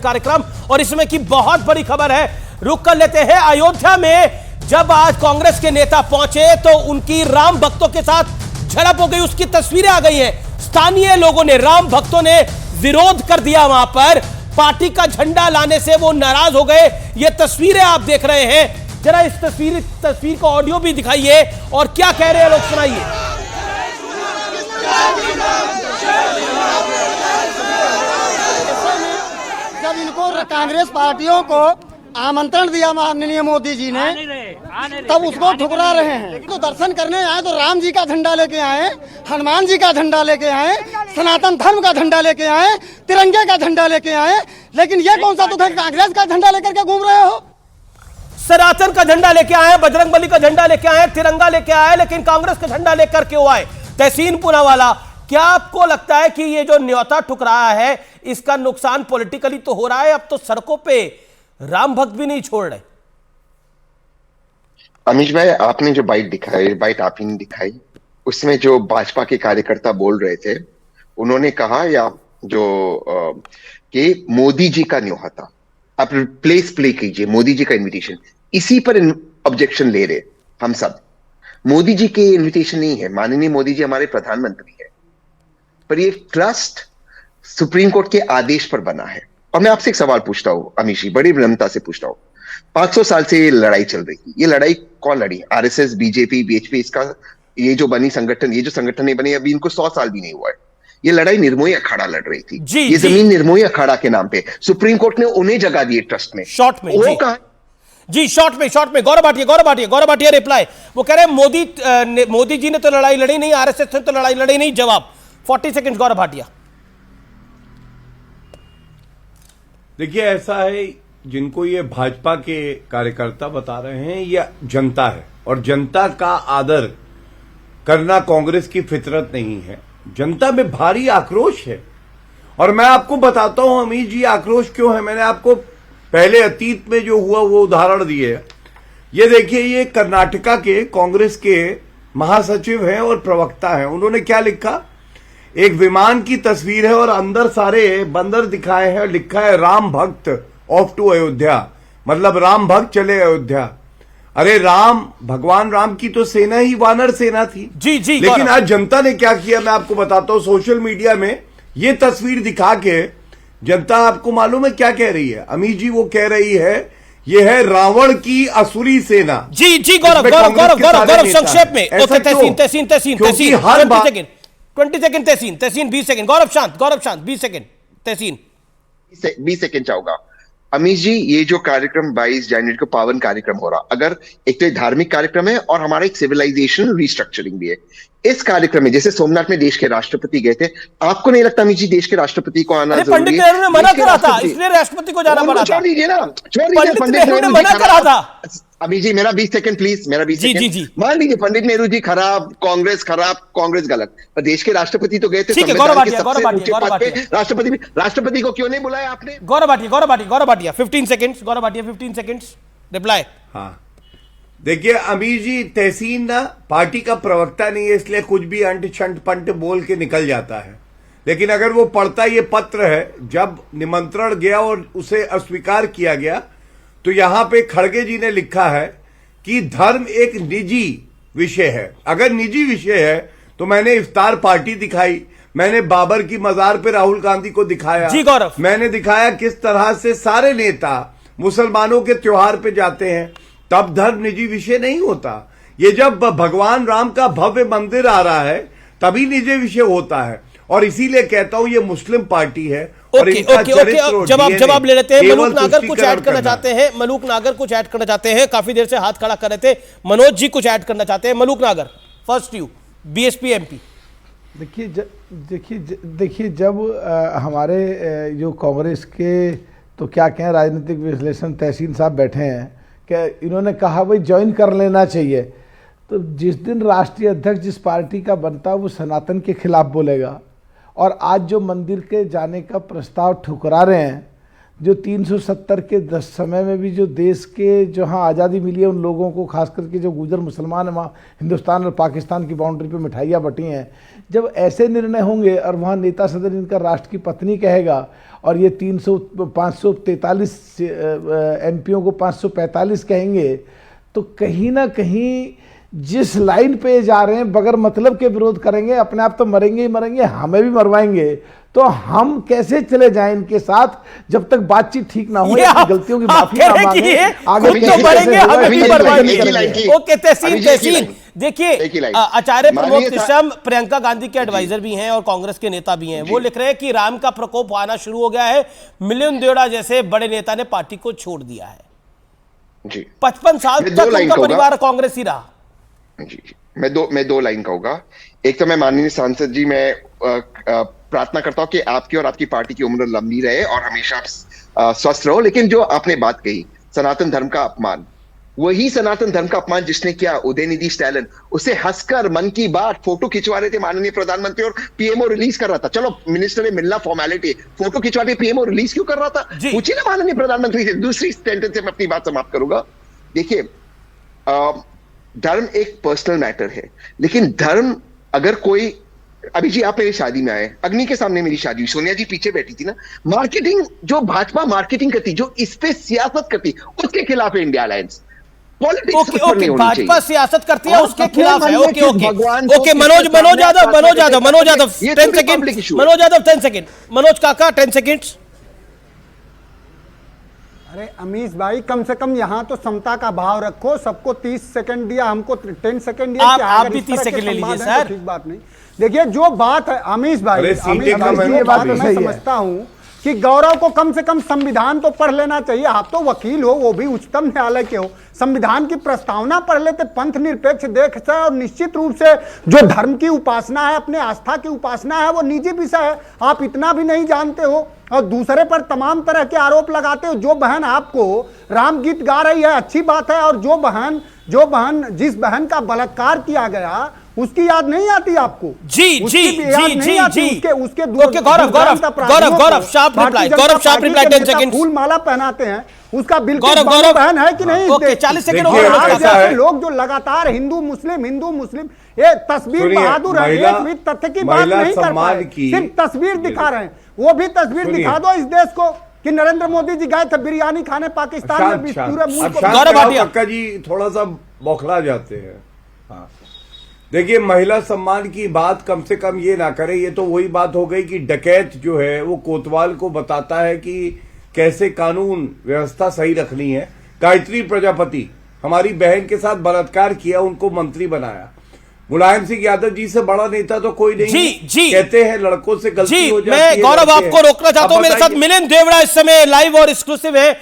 कार्यक्रम और इसमें की बहुत बड़ी खबर है। रुक कर लेते हैं अयोध्या में। जब आज कांग्रेस के नेता पहुंचे तो उनकी राम भक्तों के साथ झड़प हो गई, उसकी तस्वीरें आ गई हैं। स्थानीय लोगों ने, राम भक्तों ने विरोध कर दिया, वहां पर पार्टी का झंडा लाने से वो नाराज हो गए। ये तस्वीरें आप देख रहे हैं, जरा इस तस्वीर को ऑडियो भी दिखाइए और क्या कह रहे हैं लोग, सुनाइए। जब इनको कांग्रेस पार्टियों को आमंत्रण दिया माननीय मोदी जी ने, तब उसको ठुकरा रहे हैं। तो दर्शन करने आए तो राम जी का झंडा लेके आए, हनुमान जी का झंडा लेके आए, सनातन धर्म का झंडा लेके आए, तिरंगे का झंडा लेके आए, लेकिन ये कौन सा तो कांग्रेस का झंडा लेकर के घूम रहे हो। सनातन का झंडा लेके आए, बजरंगबली का झंडा लेके आए, तिरंगा लेके आए, लेकिन कांग्रेस का झंडा लेकर क्यों आए? तहसीन पूनावाला, क्या आपको लगता है कि ये जो न्योता ठुकराया है इसका नुकसान पॉलिटिकली तो हो रहा है? अब तो सड़कों पे राम भक्त भी नहीं छोड़ रहे। अमीश भाई, आपने जो बाइट दिखाई, बाइट आप ही ने दिखाई, उसमें जो भाजपा के कार्यकर्ता बोल रहे थे, उन्होंने कहा या जो कि मोदी जी का न्योता, आप प्ले कीजिए मोदी जी का इनविटेशन, इसी पर ऑब्जेक्शन ले रहे हम सब। मोदी जी के इनविटेशन नहीं है, माननीय मोदी जी हमारे प्रधानमंत्री है, पर ये ट्रस्ट सुप्रीम कोर्ट के आदेश पर बना है। और मैं आपसे एक सवाल पूछता हूं अमीश जी, बड़ी विनम्रता से पूछता हूं, 500 साल से ये लड़ाई चल रही है। ये लड़ाई कौन लड़ी? आरएसएस, बीजेपी, बीएचपी, इसका ये जो बनी संगठन, ये जो संगठन नहीं बनी अभी इनको 100 साल भी नहीं हुआ है। ये लड़ाई निर्मोही अखाड़ा लड़ रही थी। ये जमीन निर्मोही अखाड़ा के नाम पे सुप्रीम कोर्ट ने उन्हें जगह दी ट्रस्ट में। शॉर्ट में वो कहा जी, शॉर्ट में गौरव भाटिया रिप्लाई। वो कह रहे हैं मोदी जी ने तो लड़ाई लड़ी नहीं, आरएसएस ने तो लड़ाई लड़ी नहीं। जवाब 40 सेकंड गौरव भाटिया। देखिए, ऐसा है, जिनको ये भाजपा के कार्यकर्ता बता रहे हैं ये जनता है, और जनता का आदर करना कांग्रेस की फितरत नहीं है। जनता में भारी आक्रोश है, और मैं आपको बताता हूं अमीश जी आक्रोश क्यों है। मैंने आपको पहले अतीत में जो हुआ वो उदाहरण दिए। ये देखिए, ये कर्नाटका के कांग्रेस के महासचिव हैं और प्रवक्ता हैं। उन्होंने क्या लिखा? एक विमान की तस्वीर है और अंदर सारे बंदर दिखाए हैं और लिखा है राम भक्त ऑफ टू अयोध्या, मतलब राम भक्त चले अयोध्या। अरे भगवान राम की तो सेना ही वानर सेना थी। जी लेकिन आज जनता ने क्या किया मैं आपको बताता हूं। सोशल मीडिया में ये तस्वीर दिखा के जनता, आपको मालूम है क्या कह रही है अमीश जी? वो कह रही है ये है रावण की असुरी सेना। जी गौरव संक्षेप में। तहसीन हर 20 सेकंड तहसीन 20 सेकंड। गौरव शांत 20 सेकंड तहसीन। 20 सेकंड चाहूंगा अमीश जी। ये जो कार्यक्रम 22 जनवरी को पावन कार्यक्रम हो रहा, अगर एक तो धार्मिक कार्यक्रम है और हमारा एक सिविलाइजेशन रिस्ट्रक्चरिंग भी है। इस कार्यक्रम में जैसे सोमनाथ में देश के राष्ट्रपति गए थे, आपको नहीं लगता अमीश जी देश के राष्ट्रपति को आना जरूरी है? पंडित नेहरू ने मना करा था, इसलिए राष्ट्रपति को जाना पड़ा था। छोड़ दीजिए ना, पंडित नेहरू ने मना करा था। अमीश जी मेरा 20 सेकंड प्लीज, मेरा 20 सेकंड। मान लीजिए पंडित नेहरू जी खराब, कांग्रेस गलत, पर देश के राष्ट्रपति तो गए थे। राष्ट्रपति को क्यों नहीं बुलाया आपने? Gaurav Bhatia 15 seconds. Gaurav Bhatia 15 seconds reply. हाँ, देखिए अमीर जी, तहसीन ना पार्टी का प्रवक्ता नहीं है, इसलिए कुछ भी अंट छंट पंट बोल के निकल जाता है। लेकिन अगर वो पढ़ता ये पत्र है, जब निमंत्रण गया और उसे अस्वीकार किया गया, तो यहां पे खड़गे जी ने लिखा है कि धर्म एक निजी विषय है। अगर निजी विषय है तो मैंने इफ्तार पार्टी दिखाई, मैंने बाबर की मजार पे राहुल गांधी को दिखाया जी गौरव, मैंने दिखाया किस तरह से सारे नेता मुसलमानों के त्योहार पे जाते हैं। तब धर्म निजी विषय नहीं होता। ये जब भगवान राम का भव्य मंदिर आ रहा है तभी निजी विषय होता है। और इसीलिए कहता हूं ये मुस्लिम पार्टी है। जवाब ले लेते हैं। मलूक नागर कुछ ऐड करना चाहते हैं। काफी देर से हाथ खड़ा कर रहे थे। मनोज जी कुछ ऐड करना चाहते हैं। मलूक नागर, फर्स्ट यू, बीएसपी एमपी। देखिए जब हमारे जो कांग्रेस के तो क्या कहें राजनीतिक विश्लेषण तहसीन साहब बैठे हैं कि इन्होंने कहा भाई ज्वाइन कर लेना चाहिए, तो जिस दिन राष्ट्रीय अध्यक्ष जिस पार्टी का बनता है वो सनातन के खिलाफ बोलेगा, और आज जो मंदिर के जाने का प्रस्ताव ठुकरा रहे हैं, जो 370 के 10 समय में भी जो देश के जहाँ आज़ादी मिली है उन लोगों को, खास करके जो गुजर मुसलमान है वहाँ हिंदुस्तान और पाकिस्तान की बाउंड्री पे मिठाइयाँ बटी हैं, जब ऐसे निर्णय होंगे और वहाँ नेता सदन इनका राष्ट्र की पत्नी कहेगा और ये 543 एमपीओं को 545 कहेंगे, तो कहीं ना कहीं जिस लाइन पे जा रहे हैं बगैर मतलब के विरोध करेंगे, अपने आप तो मरेंगे ही मरेंगे, हमें भी मरवाएंगे, तो हम कैसे चले जाएं इनके साथ जब तक बातचीत ठीक ना हो, गलतियों की माफी ना मांगे, आगे तो बढ़ेंगे, हमें भी मरवाएंगे। ओके, तहसीन देखिए, आचार्य प्रमोद कृष्णम प्रियंका गांधी के एडवाइजर भी हैं और कांग्रेस के नेता भी हैं, वो लिख रहे हैं कि राम का प्रकोप आना शुरू हो गया है, मिलिंद देवड़ा जैसे बड़े नेता ने पार्टी को छोड़ दिया है। 55 साल तक उनका परिवार कांग्रेस ही रहा। जी, मैं दो लाइन कहूंगा। एक तो मैं माननीय सांसद जी, मैं प्रार्थना करता हूं कि आपकी और आपकी पार्टी की उम्र लंबी रहे और हमेशा आप स्वस्थ रहो। लेकिन जो आपने बात कही सनातन धर्म का अपमान, वही सनातन धर्म का अपमान जिसने किया उदयनिधि स्टैलिन, उसे हंसकर मन की बात फोटो खिंचवा रहे थे माननीय प्रधानमंत्री और पीएमओ रिलीज कर रहा था। चलो मिनिस्टर ने मिलना फॉर्मेलिटी, फोटो खिंचवा के पीएमओ रिलीज क्यों कर रहा था? पूछिए ना माननीय प्रधानमंत्री से। दूसरी सेंटेंस से मैं अपनी बात समाप्त करूंगा। देखिए, धर्म एक पर्सनल मैटर है, लेकिन धर्म अगर कोई, अभी जी आप मेरी शादी में आए, अग्नि के सामने मेरी शादी हुई, सोनिया जी पीछे बैठी थी ना, मार्केटिंग जो भाजपा मार्केटिंग करती, जो इस पे सियासत करती, उसके खिलाफ है इंडिया अलायंस। पॉलिटिक्स भाजपा सियासत करती है उसके खिलाफ है। ओके मनोज यादव 10 सेकंड, मनोज काका 10 सेकंड्स। अरे अमीश भाई, कम से कम यहाँ तो समता का भाव रखो। सबको 30 सेकंड दिया, हमको 10 सेकंड दिया। आप भी 30 सेकंड ले लीजिए सर। ठीक बात नहीं। देखिए जो बात है अमीश भाई, मैं समझता हूँ कि गौरव को कम से कम संविधान तो पढ़ लेना चाहिए। आप तो वकील हो, वो भी उच्चतम न्यायालय के हो, संविधान की प्रस्तावना पढ़ लेते। पंथ निरपेक्ष देश है और निश्चित रूप से जो धर्म की उपासना है, अपने आस्था की उपासना है, वो निजी विषय है। आप इतना भी नहीं जानते हो और दूसरे पर तमाम तरह के आरोप लगाते हो। जो बहन आपको राम गीत गा रही है, अच्छी बात है, और जिस बहन का बलात्कार किया गया उसकी याद नहीं आती आपको? जी, उसके गौरव शार्प रिप्लाई 10 सेकंड। फूल माला पहनाते हैं, उसका बिल्कुल बहन है कि नहीं? Okay, 40 second. लोग जो लगातार हिंदू मुस्लिम ये तस्वीर बहादुर है, एक भी तथ्य की बात नहीं कर पाए, सिर्फ तस्वीर दिखा रहे हैं। वो भी तस्वीर दिखा दो इस देश को कि नरेंद्र मोदी जी गए थे बिरयानी खाने पाकिस्तान में, पूरे मुल्क को। जी थोड़ा सा बौखला जाते हैं। हाँ, देखिए, महिला सम्मान की बात कम से कम ये ना करें। ये तो वही बात हो गई कि डकैत जो है वो कोतवाल को बताता है कि कैसे कानून व्यवस्था सही रखनी है। गायत्री प्रजापति हमारी बहन के साथ बलात्कार किया, उनको मंत्री बनाया। मुलायम सिंह यादव जी से बड़ा नेता तो कोई नहीं। जी कहते हैं लड़कों से गलती हो जाती है। मैं गौरव आपको रोकना चाहता हूं, मेरे साथ मिलिंद देवड़ा इस समय लाइव और एक्सक्लूसिव है।